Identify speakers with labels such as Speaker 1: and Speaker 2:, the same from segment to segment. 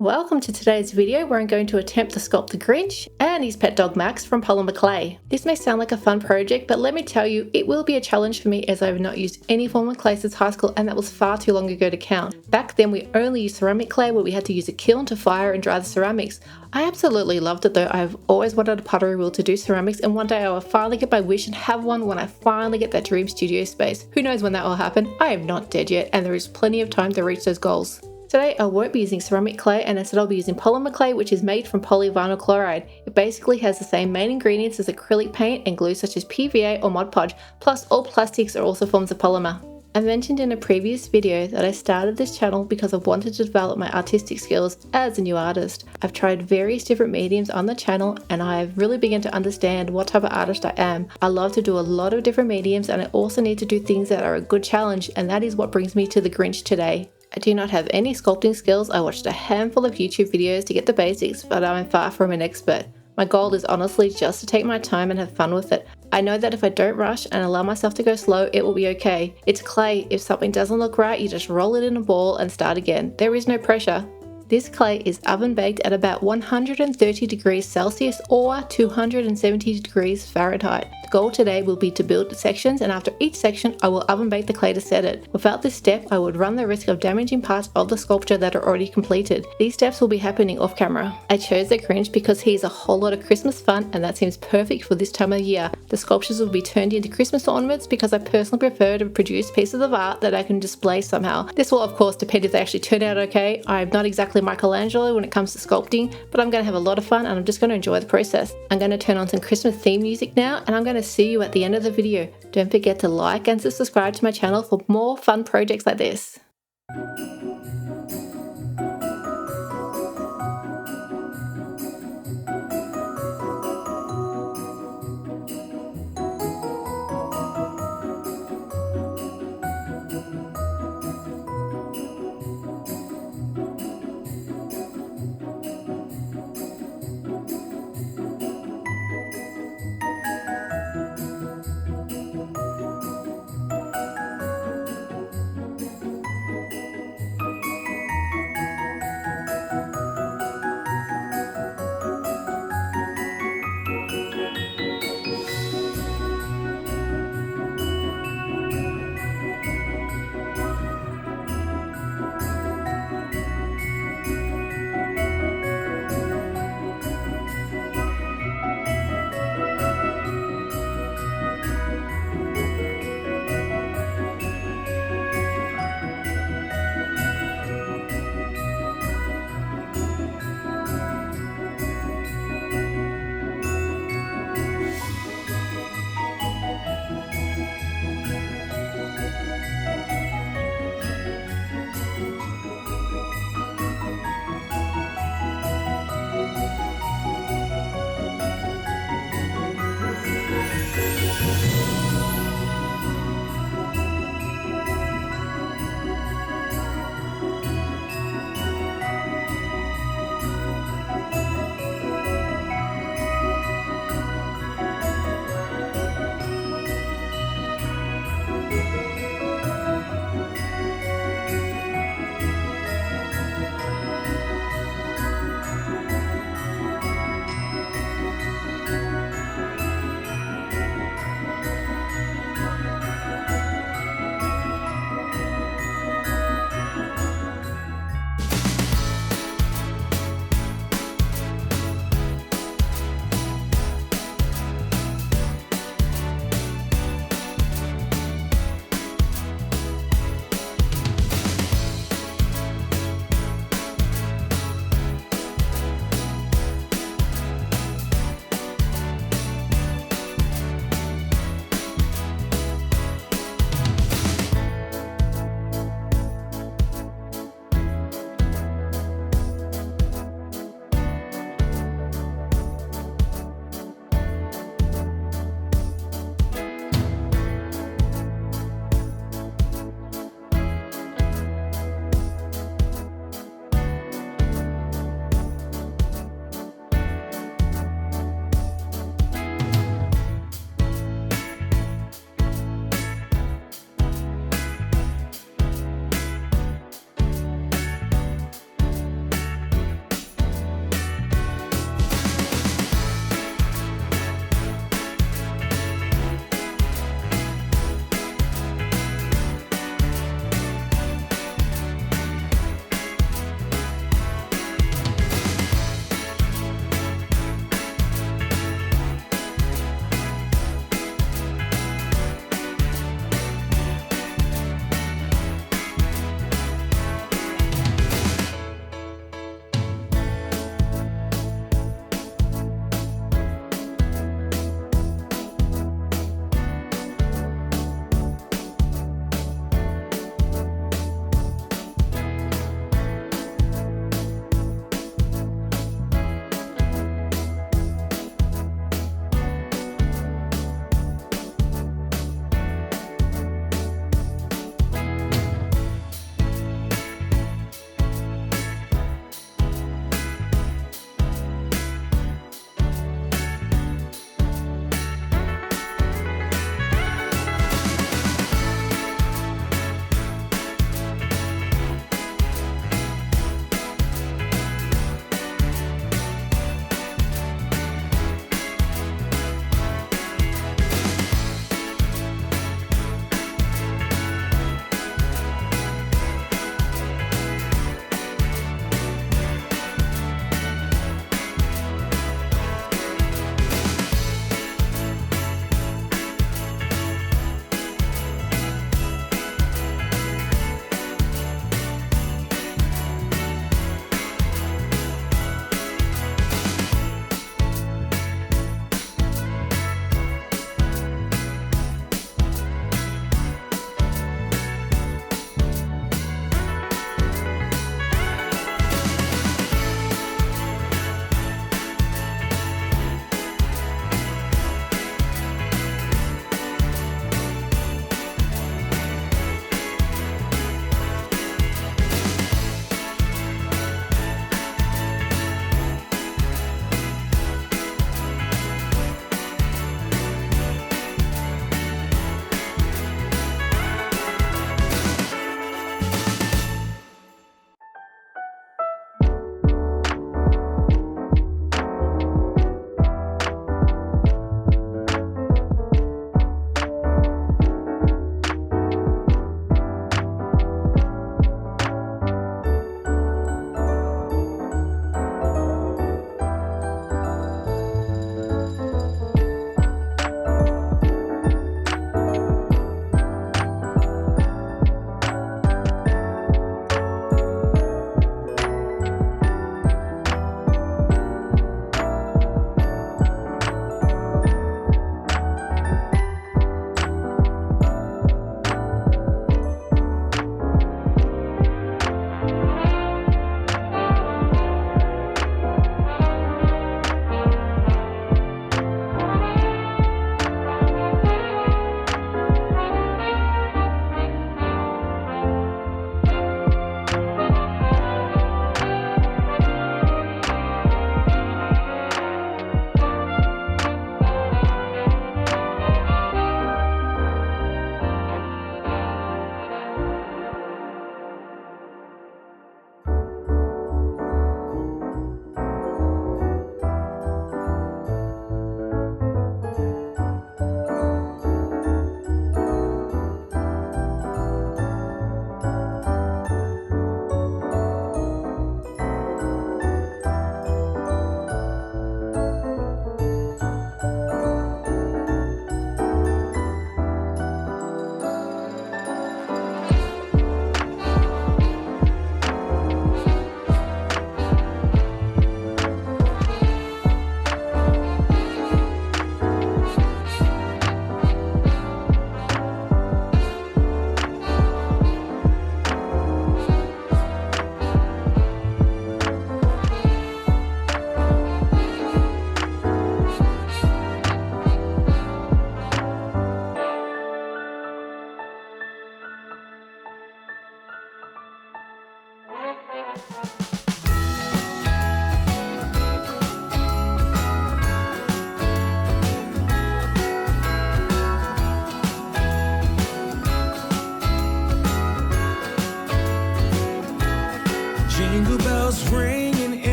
Speaker 1: Welcome to today's video where I'm going to attempt to sculpt the Grinch and his pet dog Max from polymer clay. This may sound like a fun project, but let me tell you, it will be a challenge for me as I have not used any form of clay since high school, and that was far too long ago to count. Back then we only used ceramic clay where we had to use a kiln to fire and dry the ceramics. I absolutely loved it though. I've always wanted a pottery wheel to do ceramics, and one day I will finally get my wish and have one when I finally get that dream studio space. Who knows when that will happen? I am not dead yet, and there is plenty of time to reach those goals. Today I won't be using ceramic clay, and instead I'll be using polymer clay, which is made from polyvinyl chloride. It basically has the same main ingredients as acrylic paint and glue such as PVA or Mod Podge, plus all plastics are also forms of polymer. I mentioned in a previous video that I started this channel because I wanted to develop my artistic skills as a new artist. I've tried various different mediums on the channel and I've really begun to understand what type of artist I am. I love to do a lot of different mediums, and I also need to do things that are a good challenge, and that is what brings me to the Grinch today. I do not have any sculpting skills. I watched a handful of YouTube videos to get the basics, but I'm far from an expert. My goal is honestly just to take my time and have fun with it. I know that if I don't rush and allow myself to go slow, it will be okay. It's clay. If something doesn't look right, you just roll it in a ball and start again. There is no pressure. This clay is oven baked at about 130 degrees Celsius or 270 degrees Fahrenheit. The goal today will be to build sections, and after each section I will oven bake the clay to set it. Without this step I would run the risk of damaging parts of the sculpture that are already completed. These steps will be happening off camera. I chose the Grinch because he is a whole lot of Christmas fun, and that seems perfect for this time of year. The sculptures will be turned into Christmas ornaments because I personally prefer to produce pieces of art that I can display somehow. This will of course depend if they actually turn out okay. I'm not exactly Michelangelo when it comes to sculpting, but I'm going to have a lot of fun and I'm just going to enjoy the process. I'm going to turn on some Christmas theme music now, and I'm going to see you at the end of the video. Don't forget to like and to subscribe to my channel for more fun projects like this.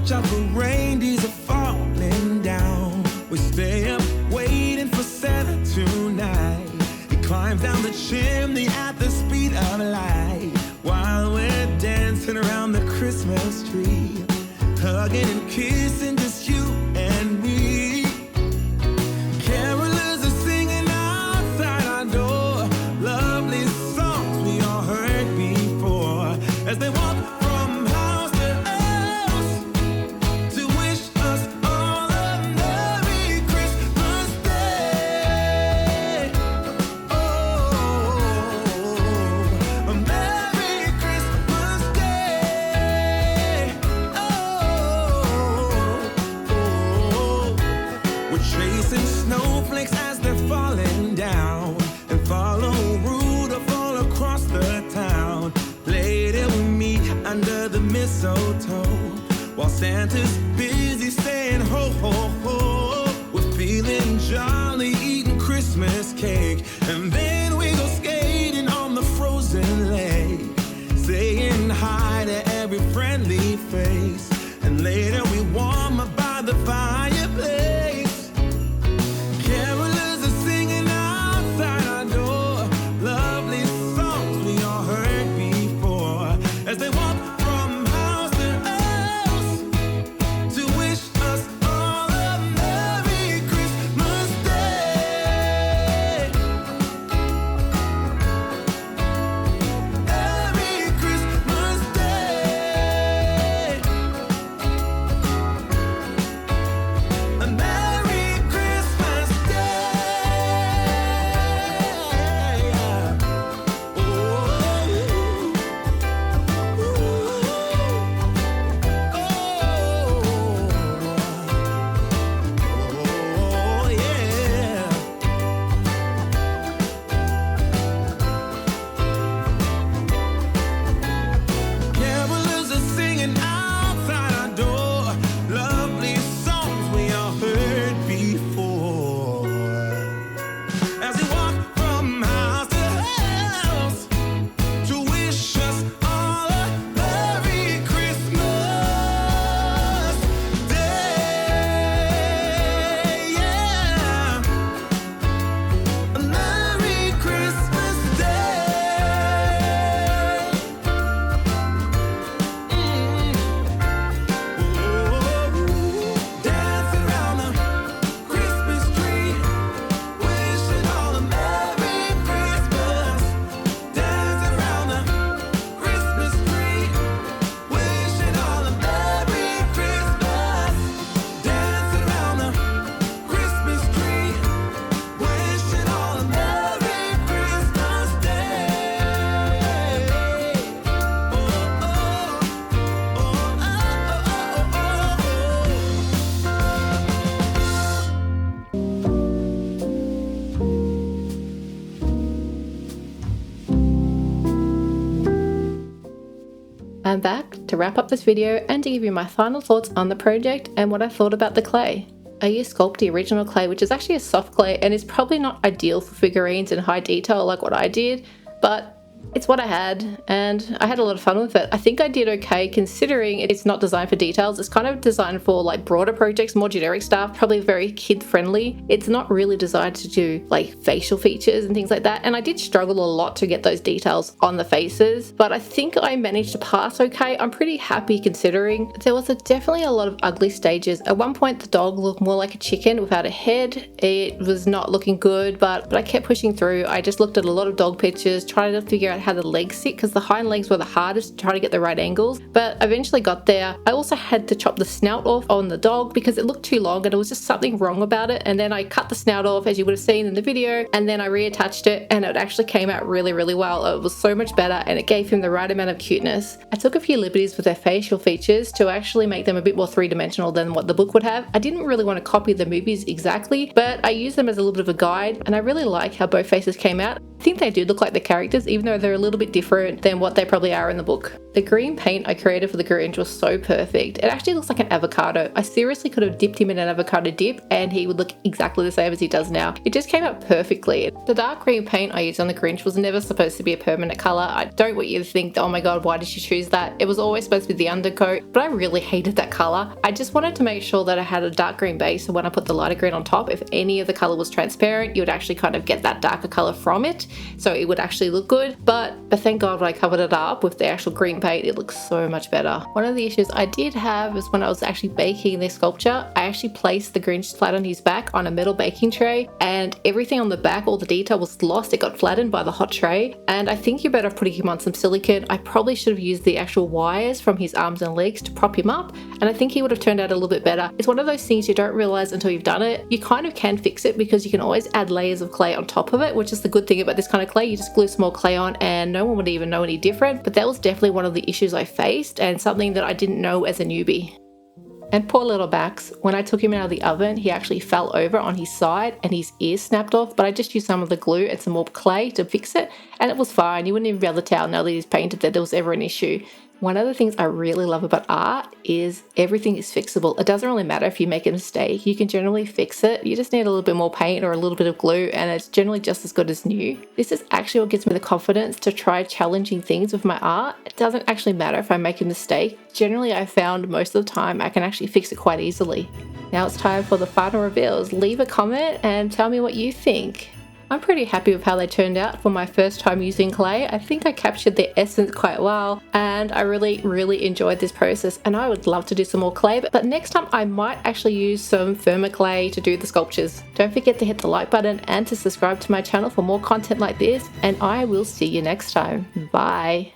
Speaker 2: watch out for reindeers are falling down. We stay up waiting for Santa tonight. He climbs down the chimney at the speed of light, while we're dancing around the Christmas tree, hugging and kissing just you and me. Carolers are singing outside our door, lovely songs we all heard before, as they walk from house to house to wish us all a Merry Christmas Day. Oh, a Merry Christmas Day. Oh, we're chasing snowflakes as they're falling down, and follow Rudolph all across the town. Later we meet under the mistletoe, while Santa's busy saying ho, ho, ho. We're feeling jolly, eating Christmas cake, and then we go skating on the frozen lake, saying hi to every friendly face, and later we warm up by the fireplace. Carolers are singing outside our door, lovely songs we all heard before, as they walk from house to house to wish us all a Merry Christmas Day. Merry Christmas Day. A Merry Christmas Day. Oh, yeah. Carolers are singing outside our door, lovely songs we all heard before, as we walk from house to house to wish us all a Merry Christmas Day. Yeah, a Merry Christmas Day. Dancing around the Christmas tree, wishing all a Merry Christmas. Dancing around the Christmas tree, wishing all a Merry Christmas. Dancing around the Christmas tree, wishing all a Merry Christmas Day.
Speaker 1: I'm back to wrap up this video and to give you my final thoughts on the project and what I thought about the clay. I used Sculpey original clay, which is actually a soft clay and is probably not ideal for figurines in high detail like what I did, but it's what I had and I had a lot of fun with it. I think I did okay considering it's not designed for details. It's kind of designed for like broader projects, more generic stuff, probably very kid friendly. It's not really designed to do like facial features and things like that, and I did struggle a lot to get those details on the faces, but I think I managed to pass okay. I'm pretty happy considering. There was definitely a lot of ugly stages. At one point the dog looked more like a chicken without a head. It was not looking good, but I kept pushing through. I just looked at a lot of dog pictures, tried to figure out how the legs sit, because the hind legs were the hardest to try to get the right angles, but eventually got there. I also had to chop the snout off on the dog because it looked too long and there was just something wrong about it, and then I cut the snout off as you would have seen in the video, and then I reattached it and it actually came out really, really well. It was so much better and it gave him the right amount of cuteness. I took a few liberties with their facial features to actually make them a bit more three-dimensional than what the book would have. I didn't really want to copy the movies exactly, but I used them as a little bit of a guide, and I really like how both faces came out. I think they do look like the characters, even though they're a little bit different than what they probably are in the book. The green paint I created for the Grinch was so perfect. It actually looks like an avocado. I seriously could have dipped him in an avocado dip and he would look exactly the same as he does now. It just came out perfectly. The dark green paint I used on the Grinch was never supposed to be a permanent color. I don't want you to think, oh my god, why did she choose that? It was always supposed to be the undercoat, but I really hated that color. I just wanted to make sure that I had a dark green base, so when I put the lighter green on top, if any of the color was transparent, you would actually kind of get that darker color from it, so it would actually look good. But thank god when I covered it up with the actual green paint, it looks so much better. One of the issues I did have is when I was actually baking this sculpture, I actually placed the Grinch flat on his back on a metal baking tray, and everything on the back, all the detail was lost. It got flattened by the hot tray, and I think you're better off putting him on some silicone. I probably should have used the actual wires from his arms and legs to prop him up, and I think he would have turned out a little bit better. It's one of those things you don't realize until you've done it. You kind of can fix it because you can always add layers of clay on top of it, which is the good thing about this kind of clay. You just glue some more clay on and no one would even know any different. But that was definitely one of the issues I faced and something that I didn't know as a newbie. And poor little Max, when I took him out of the oven, he actually fell over on his side and his ears snapped off, but I just used some of the glue and some more clay to fix it, and it was fine. You wouldn't even be able to tell now that he's painted that there was ever an issue. One of the things I really love about art is everything is fixable. It doesn't really matter if you make a mistake. You can generally fix it. You just need a little bit more paint or a little bit of glue and it's generally just as good as new. This is actually what gives me the confidence to try challenging things with my art. It doesn't actually matter if I make a mistake. Generally, I found most of the time I can actually fix it quite easily. Now it's time for the final reveals. Leave a comment and tell me what you think. I'm pretty happy with how they turned out for my first time using clay. I think I captured their essence quite well and I really enjoyed this process, and I would love to do some more clay, but next time I might actually use some firmer clay to do the sculptures. Don't forget to hit the like button and to subscribe to my channel for more content like this, and I will see you next time. Bye.